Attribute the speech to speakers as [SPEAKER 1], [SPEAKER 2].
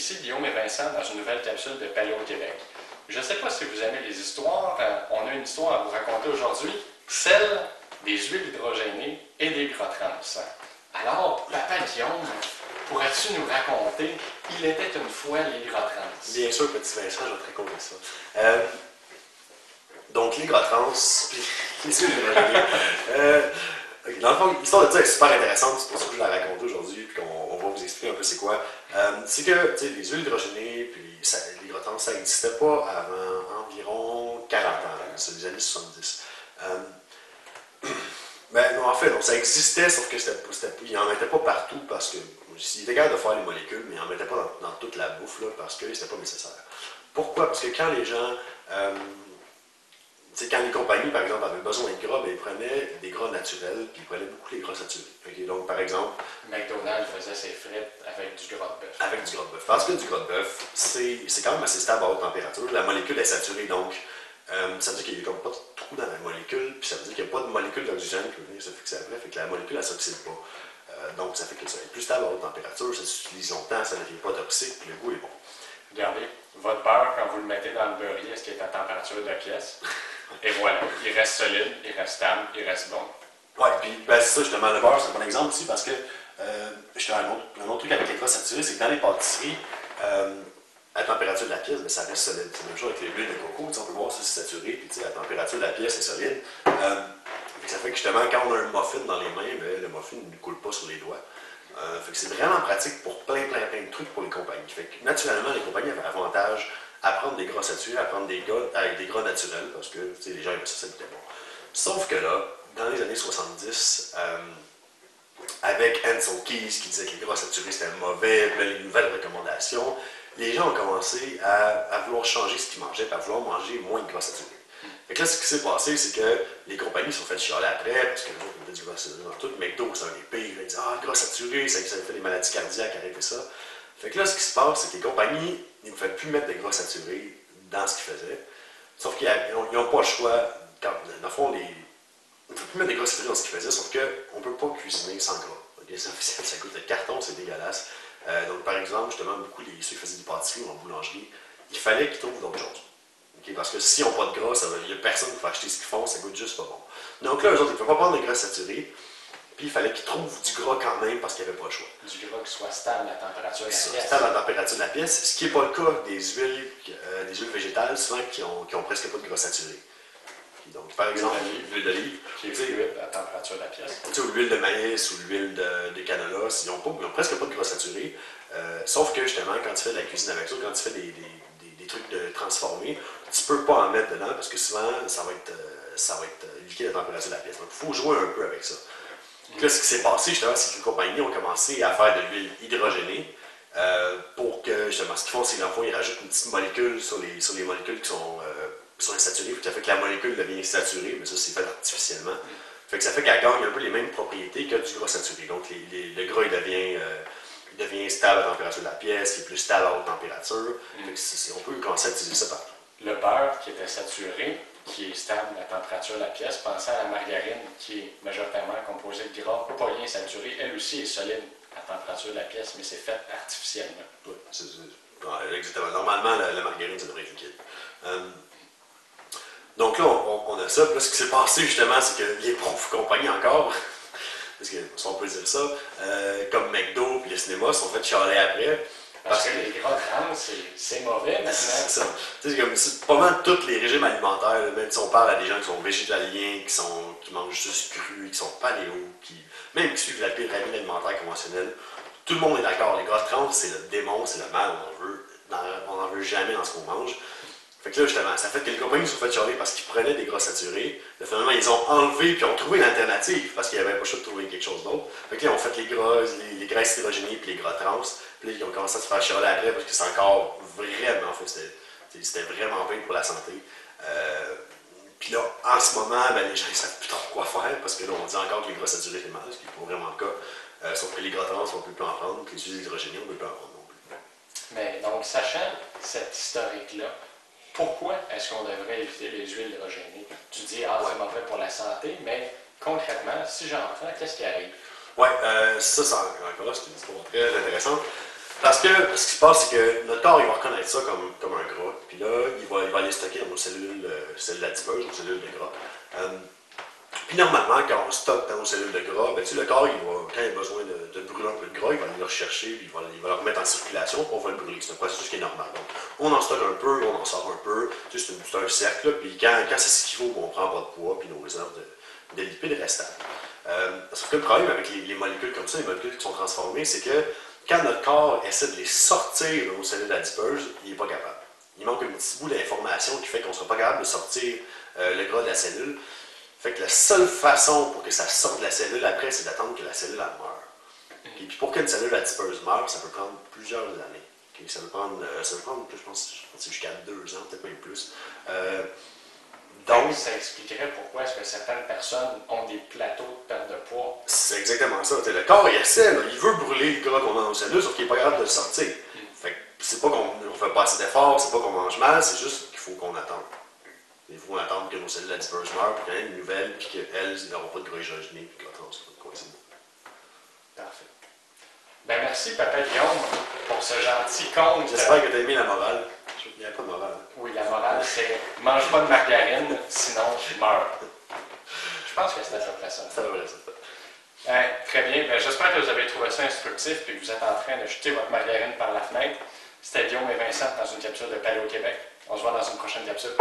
[SPEAKER 1] Ici Guillaume et Vincent dans une nouvelle capsule de Paléo Québec. Je ne sais pas si vous aimez les histoires, on a une histoire à vous raconter aujourd'hui, celle des huiles hydrogénées et des gras trans. Alors, papa Guillaume, pourrais-tu nous raconter Il était une fois les gras trans?
[SPEAKER 2] Bien sûr, petit Vincent, je vais te raconter ça. Donc, les gras trans, puis les huiles hydrogénées. Dans le fond, l'histoire de ça est super intéressante, c'est pour ça que je la raconte aujourd'hui, puis qu'on va vous expliquer un peu c'est quoi. C'est que, tu sais, les huiles hydrogénées, puis les gras trans, ça n'existait pas avant environ 40 ans, c'est les années 70. Ben, non, en fait, donc, ça existait, sauf que il n'en mettait pas partout parce que il était capable de faire les molécules, mais il n'en mettait pas dans toute la bouffe là, parce que c'était pas nécessaire. Pourquoi? Parce que quand les gens, quand les compagnies, par exemple, avaient besoin de gras, ben, ils prenaient des gras naturels, puis ils prenaient beaucoup les gras saturés. Okay? Donc, par exemple,
[SPEAKER 1] McDonald's faisait ses frites avec du gras de bœuf.
[SPEAKER 2] Avec du gras de bœuf. Parce que du gras de bœuf, c'est quand même assez stable à haute température. La molécule est saturée, donc ça veut dire qu'il n'y a comme pas de trou dans la molécule, puis ça veut dire qu'il n'y a pas de molécule d'oxygène qui peut venir se fixer après, fait que la molécule, elle ne s'oxyde pas. Donc ça fait que ça est plus stable à haute température, ça s'utilise longtemps, ça ne devient pas toxique, puis le goût est bon.
[SPEAKER 1] Regardez, votre beurre, quand vous le mettez dans le beurrier, est-ce qu'il est à température de pièce? Et voilà, il reste solide, il reste stable, il reste bon.
[SPEAKER 2] Ouais, puis ben, c'est ça, justement, le beurre, c'est un bon exemple aussi, parce que un autre truc avec les gras saturés, c'est que dans les pâtisseries, à la température de la pièce, ben, ça reste solide. C'est la même chose avec les huiles de coco, on peut voir si c'est saturé, puis la température de la pièce est solide. Ça fait que justement, quand on a un muffin dans les mains, ben, le muffin ne coule pas sur les doigts. Fait que c'est vraiment pratique pour plein de trucs pour les compagnies. Fait que naturellement, les compagnies avaient avantage à prendre des gras saturés, à prendre des gras avec des gras naturels, parce que les gens aimaient ça, c'était bon. Sauf que là, dans les années 70, avec Ancel Keys qui disait que les gras saturés c'était mauvais, les nouvelles recommandations, les gens ont commencé à vouloir changer ce qu'ils mangeaient, à vouloir manger moins de gras saturés. Fait que là, ce qui s'est passé, c'est que les compagnies se sont fait chialer après, parce que les autres mettaient du gras saturé dans tout. McDo, c'est un des pires. Ils disaient le gras saturé, ça fait des maladies cardiaques, arrêtez ça. Fait que là, ce qui se passe, c'est que les compagnies, ils ne pouvaient plus mettre de gras saturés dans ce qu'ils faisaient. Sauf qu'ils n'ont pas le choix. Dans le fond, ils ne pouvaient plus mettre de gras saturés dans ce qu'ils faisaient, sauf qu'on ne peut pas cuisiner sans gras. Okay? Ça coûte le carton, c'est dégueulasse. Donc, par exemple, justement, ceux qui faisaient des pâtisseries ou en boulangerie, il fallait qu'ils trouvent d'autres choses. Okay? Parce que s'ils n'ont pas de gras, il n'y a personne qui va acheter ce qu'ils font, ça goûte juste pas bon. Donc là, eux autres, ils ne pouvaient pas prendre de gras saturés, puis il fallait qu'ils trouvent du gras quand même parce qu'il n'y avait pas le choix.
[SPEAKER 1] Du gras qui soit stable à la température de la pièce.
[SPEAKER 2] Stable à la température de la pièce, ce qui n'est pas le cas des huiles végétales, souvent qui ont presque pas de gras saturé. Donc, par exemple, l'huile d'olive,
[SPEAKER 1] qui est cuite à la température de la pièce.
[SPEAKER 2] Ou l'huile de maïs ou l'huile de canola, ils n'ont presque pas de gras saturé. Sauf que justement, quand tu fais de la cuisine avec ça, quand tu fais des trucs de transformés, tu ne peux pas en mettre dedans parce que souvent, ça va être liquide à la température de la pièce. Donc, il faut jouer un peu avec ça. Donc là, ce qui s'est passé, justement, c'est que les compagnies ont commencé à faire de l'huile hydrogénée pour que, justement, ce qu'ils font, c'est qu'ils rajoutent une petite molécule sur les molécules qui sont insaturées, ça fait que la molécule devient saturée, mais ça, c'est fait artificiellement. Fait que ça fait qu'elle gagne un peu les mêmes propriétés que du gras saturé. Donc, le gras, il devient stable à la température de la pièce, il est plus stable à haute température. On peut commencer à utiliser ça partout.
[SPEAKER 1] Le beurre qui était saturé, qui est stable à la température de la pièce, pensez à la margarine qui est majoritairement composée de gras pas bien saturé, elle aussi est solide à la température de la pièce, mais c'est fait artificiellement.
[SPEAKER 2] Oui, exactement. Normalement, la margarine, ça devrait être liquide. Donc là, on a ça. Puis là, ce qui s'est passé, justement, c'est que les pauvres compagnies encore, parce que, si on peut dire ça, comme McDo et les cinémas, sont fait chialer après.
[SPEAKER 1] Parce que les gras trans, c'est mauvais maintenant.
[SPEAKER 2] C'est ça. C'est comme pas mal tous les régimes alimentaires, même si on parle à des gens qui sont végétaliens, qui mangent juste cru, qui sont paléo, même qui suivent la pyramide alimentaire conventionnelle, tout le monde est d'accord. Les gras trans, c'est le démon, c'est le mal, on n'en veut jamais dans ce qu'on mange. Fait que là, justement, ça fait que les compagnies se sont fait chialer parce qu'ils prenaient des gras saturés. Là, finalement, ils ont enlevé puis ont trouvé une alternative parce qu'il n'y avait pas le choix de trouver quelque chose d'autre. Fait que là, ils ont fait les graisses hydrogénées puis les gras trans. Puis là, ils ont commencé à se faire chialer après parce que c'est encore vraiment, en fait, c'était vraiment bien pour la santé. Puis là, en ce moment, ben, les gens ne savent plus trop quoi faire parce que là, on dit encore que les gras saturés c'est mal, ce qui n'est pas vraiment le cas. Sauf que les gras trans, on ne peut plus en prendre, puis les huiles hydrogénées, on ne peut plus en prendre non plus.
[SPEAKER 1] Mais donc, sachant cette historique-là, pourquoi est-ce qu'on devrait éviter les huiles hydrogénées? Tu dis, c'est mauvais pour la santé, mais concrètement, si j'en prends, qu'est-ce qui arrive?
[SPEAKER 2] Oui, ça, encore là, c'est une histoire très intéressante. Parce que ce qui se passe, c'est que notre corps, il va reconnaître ça comme un gras. Puis là, il va aller stocker dans nos cellules adipeuses, nos cellules de gras. Puis normalement, quand on stocke dans nos cellules de gras, ben, le corps, quand il a besoin de brûler un peu de gras, il va aller le rechercher, puis il va le remettre en circulation, puis on va le brûler. C'est un processus qui est normal. Donc, on en stocke un peu, on en sort un peu. C'est un cercle, là, puis quand c'est ce qu'il faut, on prend pas de poids, puis nos réserves de lipides restent stables. Sauf que le problème avec les molécules comme ça, les molécules qui sont transformées, c'est que quand notre corps essaie de les sortir de nos cellules adipeuses, il n'est pas capable. Il manque un petit bout d'information qui fait qu'on ne sera pas capable de sortir le gras de la cellule. Fait que la seule façon pour que ça sorte de la cellule après, c'est d'attendre que la cellule elle meure. Et puis pour qu'une cellule adipeuse meure, ça peut prendre plusieurs années. Okay? Ça peut prendre, je pense jusqu'à 2 ans, peut-être même plus.
[SPEAKER 1] Donc, ça expliquerait pourquoi est-ce que certaines personnes ont des plateaux de perte de poids.
[SPEAKER 2] C'est exactement ça. Le corps, il essaie, il veut brûler le gras qu'on a dans nos cellules, sauf qu'il n'est pas capable de le sortir. Fait que c'est pas qu'on ne fait pas assez d'efforts, c'est pas qu'on mange mal, c'est juste qu'il faut qu'on attende. Il faut attendre que nos cellules adipeuses meurent, puis qu'il y ait une nouvelle, puis qu'elles n'auront pas de gras hydrogéné, puis que la transport de coïncide.
[SPEAKER 1] Parfait. Ben merci, Papa Guillaume, pour ce gentil conte.
[SPEAKER 2] J'espère que tu as aimé la morale. Il n'y a pas de morale.
[SPEAKER 1] Oui, la morale, c'est mange pas de margarine, sinon tu meurs. Je pense que c'est à peu près ça.
[SPEAKER 2] C'est vrai, ça.
[SPEAKER 1] Très bien. Ben, j'espère que vous avez trouvé ça instructif et que vous êtes en train de jeter votre margarine par la fenêtre. C'était Guillaume et Vincent dans une capsule de Paléo Québec. On se voit dans une prochaine capsule.